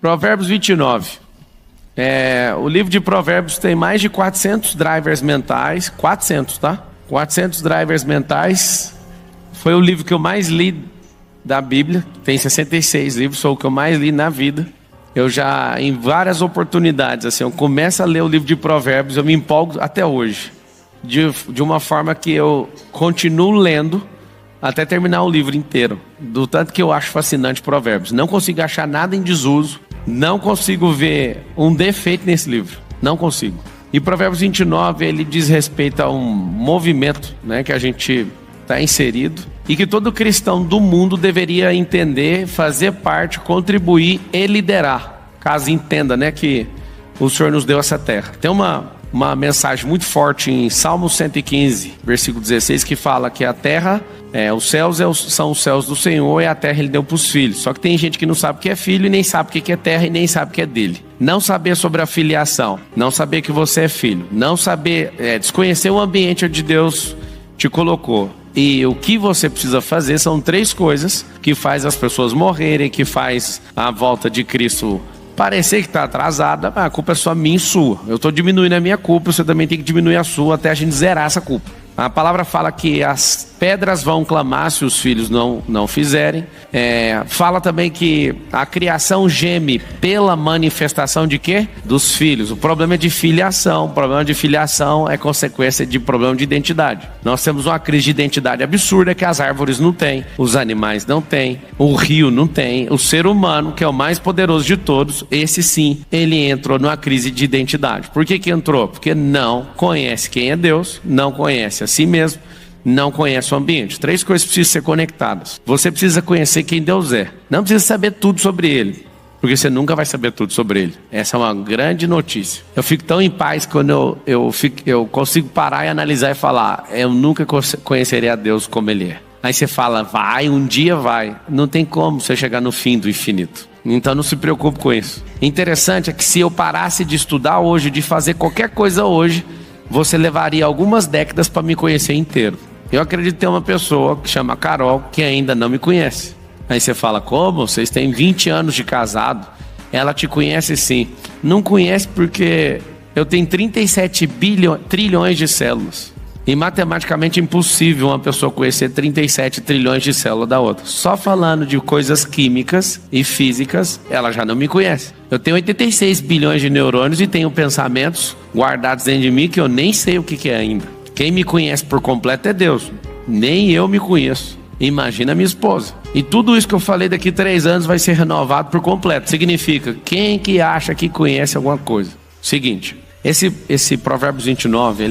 Provérbios 29. O livro de Provérbios tem mais de 400 drivers mentais. 400, tá? 400 drivers mentais. Foi o livro que eu mais li da Bíblia. Tem 66 livros, foi o que eu mais li na vida. Eu já, em várias oportunidades, assim, eu começo a ler o livro de Provérbios, eu me empolgo até hoje. De uma forma que eu continuo lendo até terminar o livro inteiro. Do tanto que eu acho fascinante Provérbios. Não consigo achar nada em desuso. Não consigo ver um defeito nesse livro. Não consigo. E Provérbios 29, ele diz respeito a um movimento, né, que a gente está inserido. E que todo cristão do mundo deveria entender, fazer parte, contribuir e liderar. Caso entenda, né, que o Senhor nos deu essa terra. Tem uma mensagem muito forte em Salmo 115, versículo 16, que fala que a terra, os céus são os céus do Senhor e a terra ele deu para os filhos. Só que tem gente que não sabe o que é filho e nem sabe o que é terra e nem sabe o que é dele. Não saber sobre a filiação, não saber que você é filho, não saber, desconhecer o ambiente onde Deus te colocou. E o que você precisa fazer são 3 coisas que faz as pessoas morrerem, que faz a volta de Cristo parecer que está atrasada. A culpa é só minha e sua. Eu estou diminuindo a minha culpa, você também tem que diminuir a sua até a gente zerar essa culpa. A palavra fala que as pedras vão clamar se os filhos não fizerem. Fala também que a criação geme pela manifestação de quê? Dos filhos. O problema é de filiação. O problema de filiação é consequência de problema de identidade. Nós temos uma crise de identidade absurda que as árvores não têm, os animais não têm, o rio não tem, o ser humano, que é o mais poderoso de todos, esse sim, ele entrou numa crise de identidade. Por que entrou? Porque não conhece quem é Deus, não conhece a si mesmo, não conhece o ambiente. 3 coisas precisam ser conectadas. Você precisa conhecer quem Deus é. Não precisa saber tudo sobre Ele, porque você nunca vai saber tudo sobre Ele. Essa é uma grande notícia. Eu fico tão em paz quando eu consigo parar e analisar e falar, eu nunca conhecerei a Deus como Ele é. Aí você fala, um dia vai. Não tem como você chegar no fim do infinito. Então não se preocupe com isso. Interessante é que se eu parasse de estudar hoje, de fazer qualquer coisa hoje, você levaria algumas décadas para me conhecer inteiro. Eu acredito ter uma pessoa que chama Carol, que ainda não me conhece. Aí você fala, como? Vocês têm 20 anos de casado. Ela te conhece sim. Não conhece porque eu tenho 37 trilhões de células. E matematicamente impossível uma pessoa conhecer 37 trilhões de células da outra. Só falando de coisas químicas e físicas, ela já não me conhece. Eu tenho 86 bilhões de neurônios e tenho pensamentos guardados dentro de mim que eu nem sei o que é ainda. Quem me conhece por completo é Deus. Nem eu me conheço. Imagina minha esposa. E tudo isso que eu falei daqui 3 anos vai ser renovado por completo. Significa, quem que acha que conhece alguma coisa? Seguinte, esse Provérbios 29,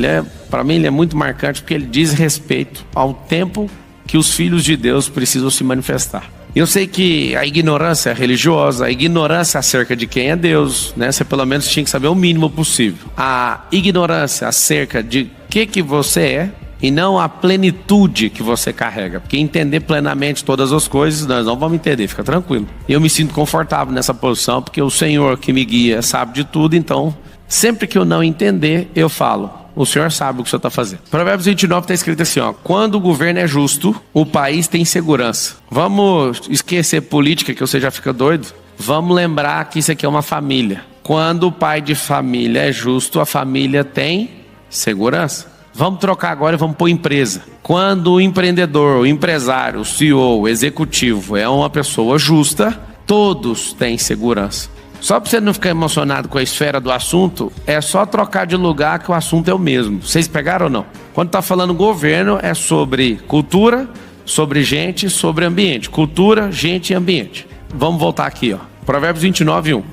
para mim ele é muito marcante porque ele diz respeito ao tempo que os filhos de Deus precisam se manifestar. Eu sei que a ignorância religiosa, a ignorância acerca de quem é Deus, né? Você pelo menos tinha que saber o mínimo possível. A ignorância acerca de que você é e não a plenitude que você carrega. Porque entender plenamente todas as coisas, nós não vamos entender, fica tranquilo. Eu me sinto confortável nessa posição porque o Senhor que me guia sabe de tudo, então sempre que eu não entender, eu falo, o Senhor sabe o que o Senhor está fazendo. Provérbios 29 está escrito assim, quando o governo é justo, o país tem segurança. Vamos esquecer política, que você já fica doido. Vamos lembrar que isso aqui é uma família. Quando o pai de família é justo, a família tem segurança. Vamos trocar agora e vamos pôr empresa. Quando o empreendedor, o empresário, o CEO, o executivo é uma pessoa justa, todos têm segurança. Só para você não ficar emocionado com a esfera do assunto, é só trocar de lugar que o assunto é o mesmo. Vocês pegaram ou não? Quando está falando governo, é sobre cultura, sobre gente, sobre ambiente. Cultura, gente e ambiente. Vamos voltar aqui, Provérbios 29, 1.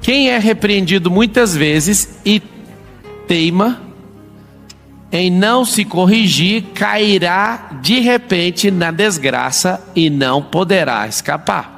Quem é repreendido muitas vezes e teima em não se corrigir, cairá de repente na desgraça e não poderá escapar.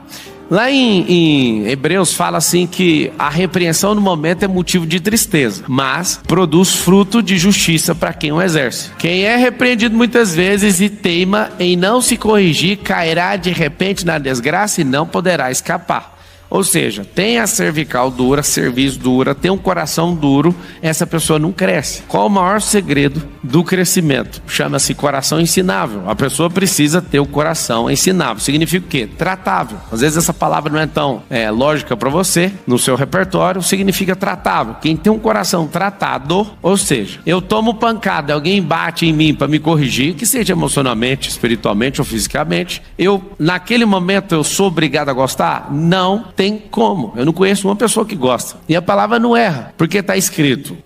Lá em Hebreus fala assim que a repreensão no momento é motivo de tristeza, mas produz fruto de justiça para quem o exerce. Quem é repreendido muitas vezes e teima em não se corrigir, cairá de repente na desgraça e não poderá escapar. Ou seja, tem a cervical dura, cerviz dura, tem um coração duro, essa pessoa não cresce. Qual o maior segredo do crescimento? Chama-se coração ensinável. A pessoa precisa ter o coração ensinável. Significa o quê? Tratável. Às vezes essa palavra não é tão lógica para você, no seu repertório, significa tratável. Quem tem um coração tratado, ou seja, eu tomo pancada, alguém bate em mim para me corrigir, que seja emocionalmente, espiritualmente ou fisicamente, naquele momento eu sou obrigado a gostar? Não tem como. Eu não conheço uma pessoa que gosta. E a palavra não erra, porque está escrito,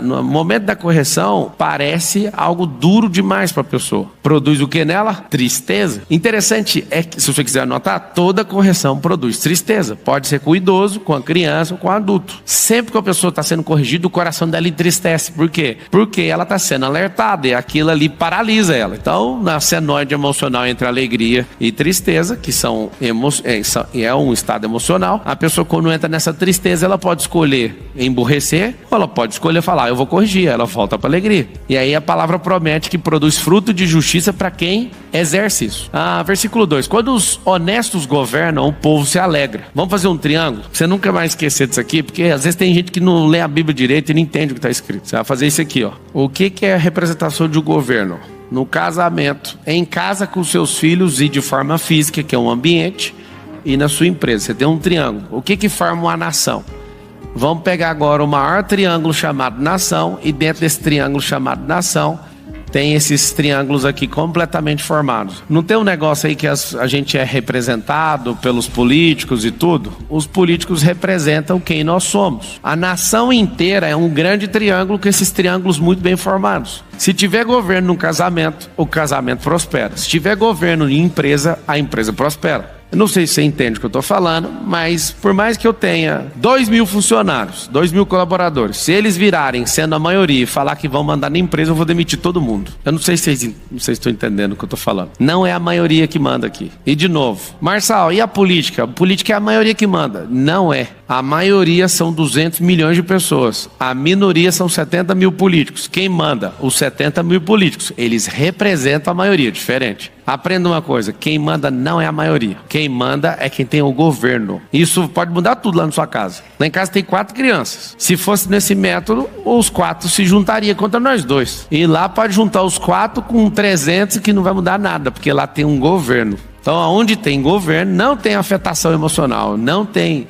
no momento da correção, parece algo duro demais para a pessoa. Produz o que nela? Tristeza. Interessante é que, se você quiser anotar, toda correção produz tristeza. Pode ser com o idoso, com a criança ou com o adulto. Sempre que a pessoa está sendo corrigida, o coração dela entristece. Por quê? Porque ela está sendo alertada e aquilo ali paralisa ela. Então, na senoide emocional entre alegria e tristeza, que é um estado emocional, a pessoa, quando entra nessa tristeza, ela pode escolher emburrecer ou ela pode escolher falar, eu vou corrigir, ela volta para alegria. E aí a palavra promete que produz fruto de justiça para quem exerce isso. Versículo 2, quando os honestos governam, o povo se alegra. Vamos fazer um triângulo? Você nunca vai esquecer disso aqui, porque às vezes tem gente que não lê a Bíblia direito e não entende o que está escrito. Você vai fazer isso aqui, ó. O que é a representação de um governo? No casamento, em casa com seus filhos e de forma física, que é um ambiente, e na sua empresa. Você tem um triângulo. O que forma uma nação? Vamos pegar agora o maior triângulo chamado nação, e dentro desse triângulo chamado nação, tem esses triângulos aqui completamente formados. Não tem um negócio aí que a gente é representado pelos políticos e tudo? Os políticos representam quem nós somos. A nação inteira é um grande triângulo com esses triângulos muito bem formados. Se tiver governo no casamento, o casamento prospera. Se tiver governo em empresa, a empresa prospera. Eu não sei se você entende o que eu estou falando, mas por mais que eu tenha 2.000 funcionários, 2.000 colaboradores, se eles virarem, sendo a maioria, e falar que vão mandar na empresa, eu vou demitir todo mundo. Eu não sei se vocês estão entendendo o que eu estou falando. Não é a maioria que manda aqui. E de novo, Marçal, e a política? A política é a maioria que manda. Não é. A maioria são 200 milhões de pessoas. A minoria são 70 mil políticos. Quem manda? Os 70 mil políticos. Eles representam a maioria, diferente. Aprenda uma coisa, quem manda não é a maioria. Quem manda é quem tem o governo. Isso pode mudar tudo lá na sua casa. Lá em casa tem 4 crianças. Se fosse nesse método, os 4 se juntariam contra nós 2. E lá pode juntar os 4 com 300 que não vai mudar nada, porque lá tem um governo. Então, onde tem governo, não tem afetação emocional, não tem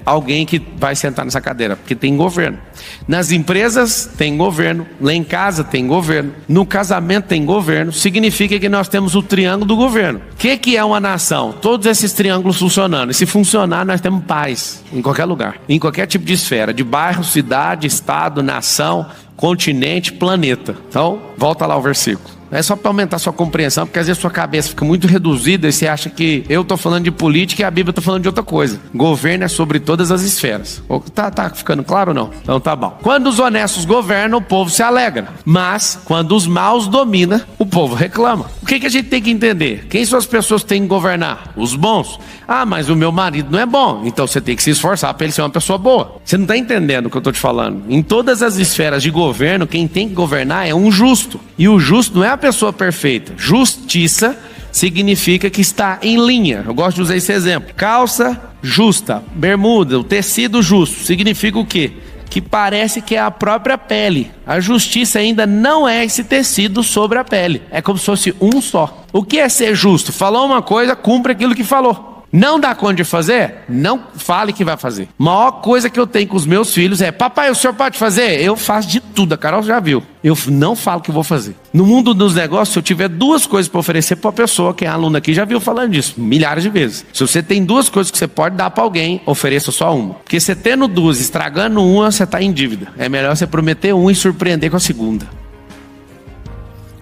alguém que vai sentar nessa cadeira, porque tem governo. Nas empresas tem governo, lá em casa tem governo, no casamento tem governo, significa que nós temos o triângulo do governo. O que é uma nação? Todos esses triângulos funcionando. E se funcionar, nós temos paz em qualquer lugar, em qualquer tipo de esfera, de bairro, cidade, estado, nação, continente, planeta. Então, volta lá ao versículo. É só para aumentar a sua compreensão, porque às vezes a sua cabeça fica muito reduzida e você acha que eu estou falando de política e a Bíblia está falando de outra coisa. Governo é sobre todas as esferas. Tá ficando claro ou não? Então tá bom. Quando os honestos governam, o povo se alegra. Mas, quando os maus dominam, o povo reclama. O que a gente tem que entender? Quem são as pessoas que têm que governar? Os bons. Mas o meu marido não é bom. Então você tem que se esforçar para ele ser uma pessoa boa. Você não está entendendo o que eu estou te falando. Em todas as esferas de governo, quem tem que governar é um justo. E o justo não é a pessoa perfeita. Justiça significa que está em linha. Eu gosto de usar esse exemplo. Calça justa, bermuda, o tecido justo. Significa o quê? Que parece que é a própria pele. A justiça ainda não é esse tecido sobre a pele. É como se fosse um só. O que é ser justo? Falou uma coisa, cumpre aquilo que falou. Não dá conta de fazer? Não fale que vai fazer. A maior coisa que eu tenho com os meus filhos é: papai, o senhor pode fazer? Eu faço de tudo, a Carol já viu. Eu não falo que vou fazer. No mundo dos negócios, se eu tiver 2 coisas para oferecer para uma pessoa, quem é aluno aqui já viu falando disso milhares de vezes. Se você tem 2 coisas que você pode dar para alguém, ofereça só uma. Porque você tendo 2, estragando uma, você está em dívida. É melhor você prometer uma e surpreender com a segunda.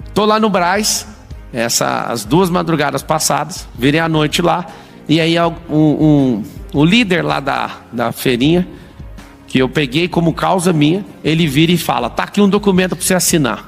Estou lá no Brás, as 2 madrugadas passadas, virei à noite lá. E aí o líder lá da feirinha, que eu peguei como causa minha, ele vira e fala: tá aqui um documento para você assinar.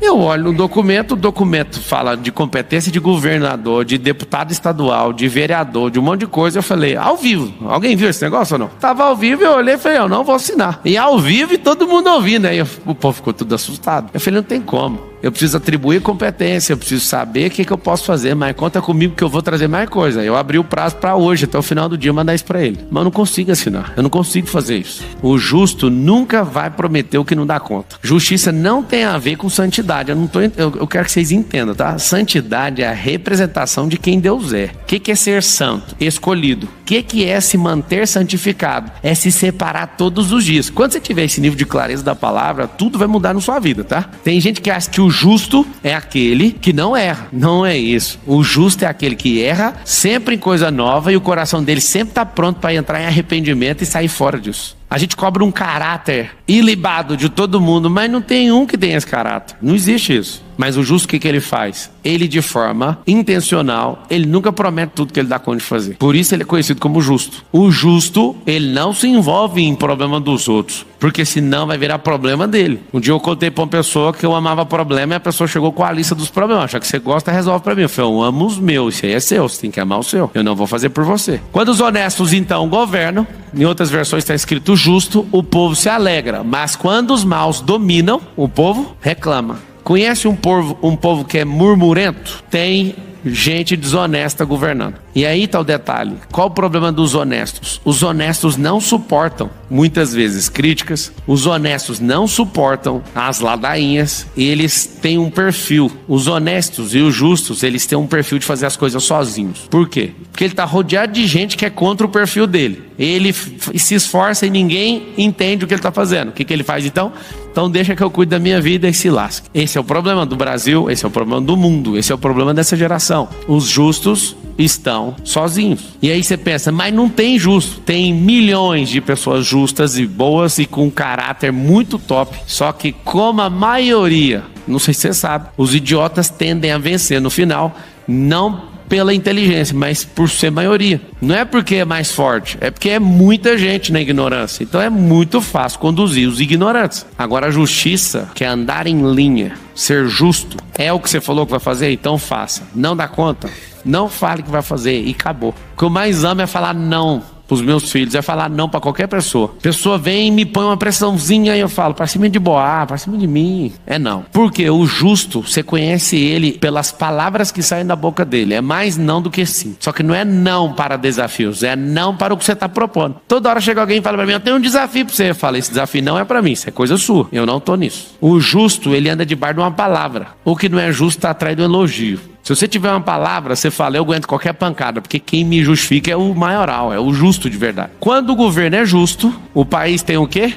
Eu olho no documento, o documento fala de competência de governador, de deputado estadual, de vereador, de um monte de coisa. Eu falei: ao vivo. Alguém viu esse negócio ou não? Tava ao vivo, eu olhei e falei: eu não vou assinar. E ao vivo e todo mundo ouvindo. Aí o povo ficou tudo assustado. Eu falei: não tem como. Eu preciso atribuir competência, eu preciso saber o que eu posso fazer, mas conta comigo que eu vou trazer mais coisa. Eu abri o prazo para hoje, até o final do dia, mandar isso para ele. Mas eu não consigo assinar, eu não consigo fazer isso. O justo nunca vai prometer o que não dá conta. Justiça não tem a ver com santidade. Eu quero que vocês entendam, tá? Santidade é a representação de quem Deus é. O que é ser santo? Escolhido. O que é se manter santificado? É se separar todos os dias. Quando você tiver esse nível de clareza da palavra, tudo vai mudar na sua vida, tá? Tem gente que acha que o justo é aquele que não erra. Não é isso. O justo é aquele que erra sempre em coisa nova e o coração dele sempre está pronto para entrar em arrependimento e sair fora disso. A gente cobra um caráter ilibado de todo mundo, mas não tem um que tenha esse caráter. Não existe isso. Mas o justo, o que ele faz? Ele, de forma intencional, ele nunca promete tudo que ele dá conta de fazer. Por isso ele é conhecido como justo. O justo, ele não se envolve em problema dos outros, porque senão vai virar problema dele. Um dia eu contei pra uma pessoa que eu amava problema e a pessoa chegou com a lista dos problemas. Já que você gosta, resolve pra mim. Eu falei, eu amo os meus, isso aí é seu, você tem que amar o seu. Eu não vou fazer por você. Quando os honestos, então, governam, em outras versões está escrito justo, o povo se alegra. Mas quando os maus dominam, o povo reclama. Conhece um povo que é murmurento? Tem gente desonesta governando. E aí está o detalhe. Qual o problema dos honestos? Os honestos não suportam, muitas vezes, críticas. Os honestos não suportam as ladainhas. E eles têm um perfil. Os honestos e os justos, eles têm um perfil de fazer as coisas sozinhos. Por quê? Porque ele está rodeado de gente que é contra o perfil dele. Ele se esforça e ninguém entende o que ele está fazendo. O que ele faz então? Então deixa que eu cuide da minha vida e se lasque. Esse é o problema do Brasil, esse é o problema do mundo, esse é o problema dessa geração. Os justos estão sozinhos. E aí você pensa, mas não tem justo. Tem milhões de pessoas justas e boas e com caráter muito top. Só que como a maioria, não sei se você sabe, os idiotas tendem a vencer no final, não pela inteligência, mas por ser maioria. Não é porque é mais forte, é porque é muita gente na ignorância. Então é muito fácil conduzir os ignorantes. Agora a justiça, que é andar em linha, ser justo, é o que você falou que vai fazer, então faça. Não dá conta? Não fale que vai fazer e acabou. O que eu mais amo é falar não pros meus filhos, é falar não pra qualquer pessoa. A pessoa vem e me põe uma pressãozinha e eu falo, pra cima de Boá, pra cima de mim. É não. Porque o justo, você conhece ele pelas palavras que saem da boca dele. É mais não do que sim. Só que não é não para desafios, é não para o que você tá propondo. Toda hora chega alguém e fala pra mim, eu tenho um desafio pra você. Eu falo, esse desafio não é pra mim, isso é coisa sua. Eu não tô nisso. O justo, ele anda debaixo de uma palavra. O que não é justo tá atrás do elogio. Se você tiver uma palavra, você fala, eu aguento qualquer pancada, porque quem me justifica é o maioral, é o justo de verdade. Quando o governo é justo, o país tem o quê?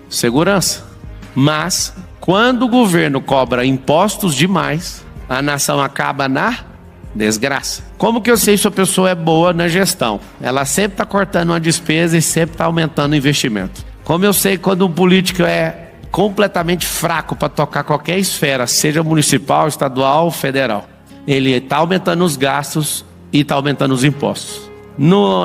Segurança. Mas, quando o governo cobra impostos demais, a nação acaba na desgraça. Como que eu sei se a pessoa é boa na gestão? Ela sempre está cortando uma despesa e sempre está aumentando o investimento. Como eu sei quando um político é completamente fraco para tocar qualquer esfera, seja municipal, estadual ou federal? Ele está aumentando os gastos e está aumentando os impostos.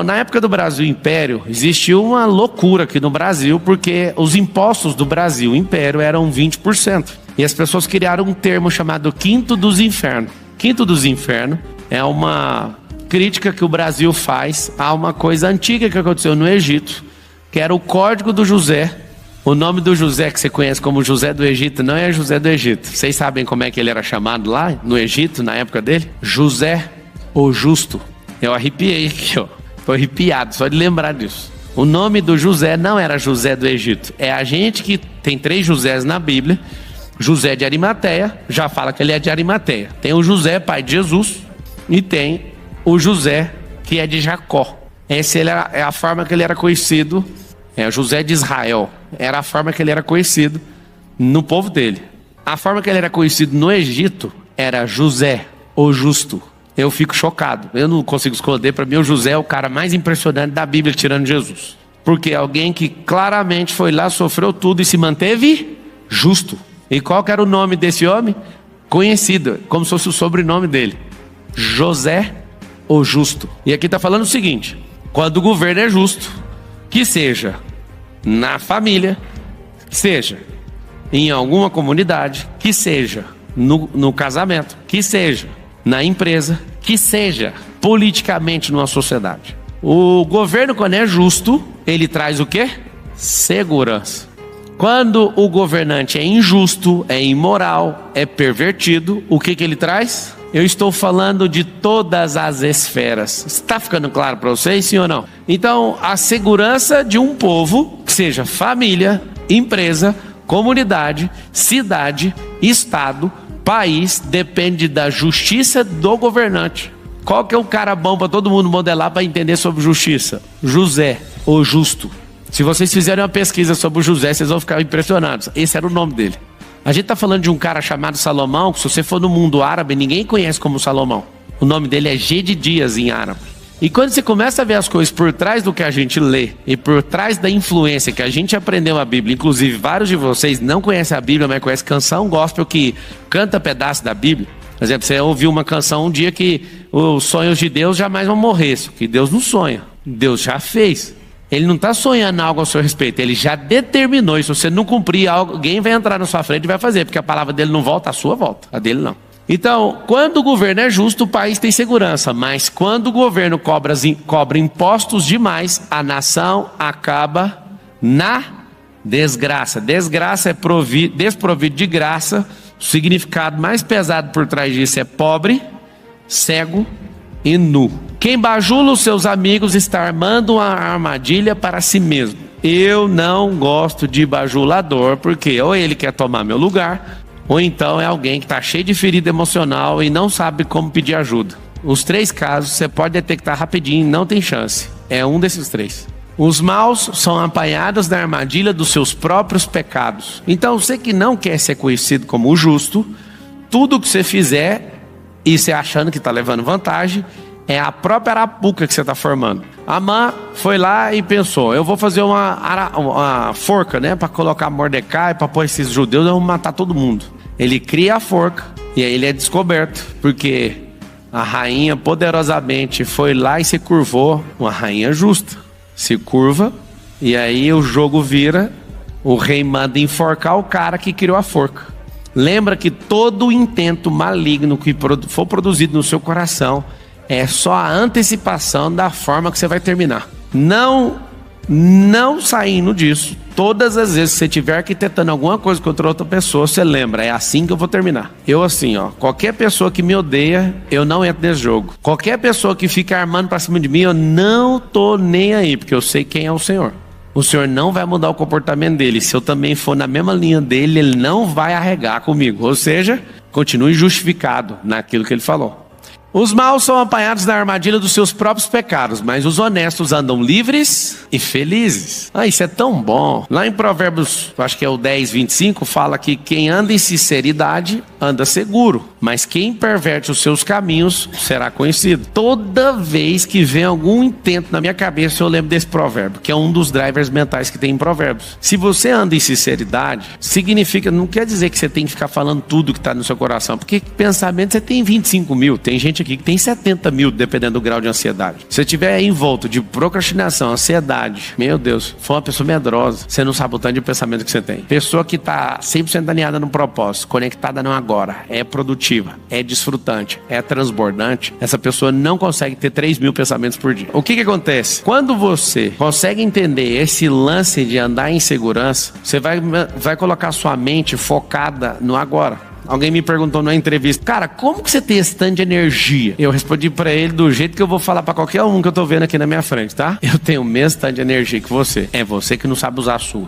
Na época do Brasil Império, existiu uma loucura aqui no Brasil, porque os impostos do Brasil Império eram 20%. E as pessoas criaram um termo chamado Quinto dos Infernos. Quinto dos Infernos é uma crítica que o Brasil faz a uma coisa antiga que aconteceu no Egito, que era o Código do José. O nome do José, que você conhece como José do Egito, não é José do Egito. Vocês sabem como é que ele era chamado lá no Egito, na época dele? José o Justo. Eu arrepiei aqui, ó. Tô arrepiado só de lembrar disso. O nome do José não era José do Egito. É a gente que tem 3 Josés na Bíblia. José de Arimateia, já fala que ele é de Arimateia. Tem o José, pai de Jesus, e tem o José, que é de Jacó. Essa é a forma que ele era conhecido. É José de Israel, era a forma que ele era conhecido no povo dele. A forma que ele era conhecido no Egito era José, o Justo. Eu fico chocado, eu não consigo esconder. Para mim o José é o cara mais impressionante da Bíblia, tirando Jesus. Porque é alguém que claramente foi lá, sofreu tudo e se manteve justo. E qual que era o nome desse homem? Conhecido, como se fosse o sobrenome dele, José o Justo. E aqui está falando o seguinte, quando o governo é justo, que seja na família, que seja em alguma comunidade, que seja no casamento, que seja na empresa, que seja politicamente numa sociedade. O governo, quando é justo, ele traz o quê? Segurança. Quando o governante é injusto, é imoral, é pervertido, o que ele traz? Eu estou falando de todas as esferas. Está ficando claro para vocês, sim ou não? Então, a segurança de um povo, que seja família, empresa, comunidade, cidade, estado, país, depende da justiça do governante. Qual que é o cara bom para todo mundo modelar para entender sobre justiça? José, o justo. Se vocês fizerem uma pesquisa sobre o José, vocês vão ficar impressionados. Esse era o nome dele. A gente está falando de um cara chamado Salomão, que se você for no mundo árabe, ninguém conhece como Salomão. O nome dele é Gedidias em árabe. E quando você começa a ver as coisas por trás do que a gente lê e por trás da influência que a gente aprendeu a Bíblia, inclusive vários de vocês não conhecem a Bíblia, mas conhecem canção gospel que canta pedaço da Bíblia. Por exemplo, você ouviu uma canção um dia que os sonhos de Deus jamais vão morrer, que Deus não sonha, Deus já fez. Ele não está sonhando algo ao seu respeito, ele já determinou. E se você não cumprir, alguém vai entrar na sua frente e vai fazer, porque a palavra dele não volta, a sua volta, a dele não. Então, quando o governo é justo, o país tem segurança, mas quando o governo cobra impostos demais, a nação acaba na desgraça. Desgraça é desprovido de graça. O significado mais pesado por trás disso é pobre, cego e nu. Quem bajula os seus amigos está armando uma armadilha para si mesmo. Eu não gosto de bajulador, porque ou ele quer tomar meu lugar, ou então é alguém que está cheio de ferida emocional e não sabe como pedir ajuda. Os 3 casos você pode detectar rapidinho, não tem chance. É um desses 3. Os maus são apanhados na armadilha dos seus próprios pecados. Então você que não quer ser conhecido como o justo, tudo que você fizer e você achando que está levando vantagem, é a própria arapuca que você está formando. Amã foi lá e pensou, eu vou fazer uma forca, né, para colocar Mordecai, para pôr esses judeus, eu vou matar todo mundo. Ele cria a forca e aí ele é descoberto, porque a rainha poderosamente foi lá e se curvou, uma rainha justa, se curva, e aí o jogo vira, o rei manda enforcar o cara que criou a forca. Lembra que todo intento maligno que for produzido no seu coração é só a antecipação da forma que você vai terminar. Não saindo disso, todas as vezes que você estiver arquitetando alguma coisa contra outra pessoa, você lembra, é assim que eu vou terminar. Eu assim, qualquer pessoa que me odeia, eu não entro nesse jogo. Qualquer pessoa que fica armando pra cima de mim, eu não tô nem aí, porque eu sei quem é o Senhor. O Senhor não vai mudar o comportamento dele. Se eu também for na mesma linha dele, ele não vai arregar comigo. Ou seja, continue justificado naquilo que ele falou. Os maus são apanhados na armadilha dos seus próprios pecados, mas os honestos andam livres e felizes. Isso é tão bom. Lá em Provérbios, acho que é o 10, 25, fala que quem anda em sinceridade anda seguro, mas quem perverte os seus caminhos será conhecido. Toda vez que vem algum intento na minha cabeça, eu lembro desse provérbio, que é um dos drivers mentais que tem em Provérbios. Se você anda em sinceridade, significa, não quer dizer que você tem que ficar falando tudo que está no seu coração, porque pensamento você tem 25 mil, tem gente aqui que tem 70 mil, dependendo do grau de ansiedade. Se você estiver envolto de procrastinação, ansiedade, meu Deus, foi uma pessoa medrosa, você não sabe o tanto de pensamento que você tem. Pessoa que está 100% alinhada no propósito, conectada no agora, é produtiva, é desfrutante, é transbordante, essa pessoa não consegue ter 3 mil pensamentos por dia. O que acontece? Quando você consegue entender esse lance de andar em segurança, você vai colocar sua mente focada no agora. Alguém me perguntou numa entrevista, cara, como que você tem esse tanto de energia? Eu respondi pra ele do jeito que eu vou falar pra qualquer um que eu tô vendo aqui na minha frente, tá? Eu tenho o mesmo tanto de energia que você. É você que não sabe usar a sua.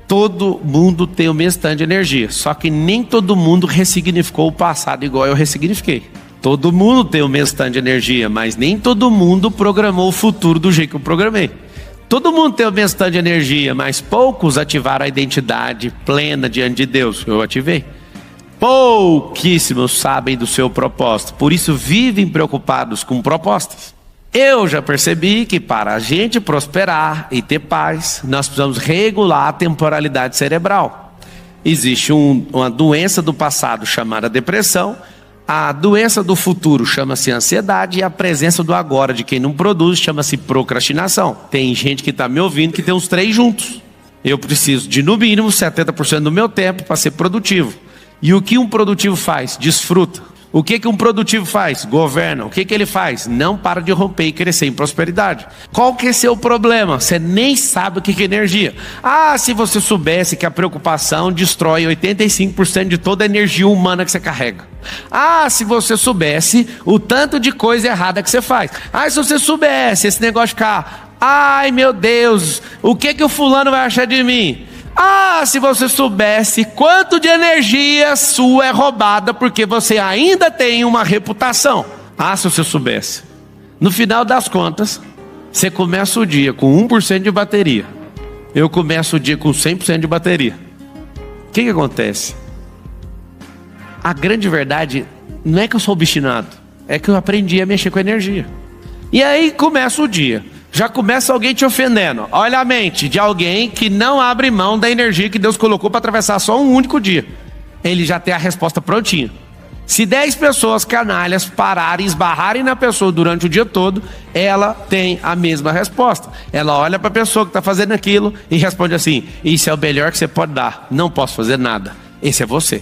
Todo mundo tem o mesmo tanto de energia, só que nem todo mundo ressignificou o passado igual eu ressignifiquei. Todo mundo tem o mesmo tanto de energia, mas nem todo mundo programou o futuro do jeito que eu programei. Todo mundo tem o mesmo tanto de energia, mas poucos ativaram a identidade plena diante de Deus. Eu ativei. Pouquíssimos sabem do seu propósito, por isso vivem preocupados com propostas. Eu já percebi que para a gente prosperar e ter paz, nós precisamos regular a temporalidade cerebral. Existe uma doença do passado chamada depressão, a doença do futuro chama-se ansiedade e a presença do agora de quem não produz chama-se procrastinação. Tem gente que está me ouvindo que tem os 3 juntos. Eu preciso de no mínimo 70% do meu tempo para ser produtivo. E o que um produtivo faz? Desfruta. O que um produtivo faz? Governa. O que ele faz? Não para de romper e crescer em prosperidade. Qual que é seu problema? Você nem sabe o que é energia. Ah, se você soubesse que a preocupação destrói 85% de toda a energia humana que você carrega. Ah, se você soubesse o tanto de coisa errada que você faz. Ah, se você soubesse esse negócio de ficar, ai meu Deus, o que o fulano vai achar de mim? Ah, se você soubesse quanto de energia sua é roubada porque você ainda tem uma reputação. Ah, se você soubesse. No final das contas, você começa o dia com 1% de bateria. Eu começo o dia com 100% de bateria. O que acontece? A grande verdade não é que eu sou obstinado, é que eu aprendi a mexer com energia. E aí começa o dia. Já começa alguém te ofendendo. Olha a mente de alguém que não abre mão da energia que Deus colocou para atravessar só um único dia. Ele já tem a resposta prontinha. Se 10 pessoas canalhas pararem, esbarrarem na pessoa durante o dia todo, ela tem a mesma resposta. Ela olha para a pessoa que está fazendo aquilo e responde assim: isso é o melhor que você pode dar, não posso fazer nada. Esse é você.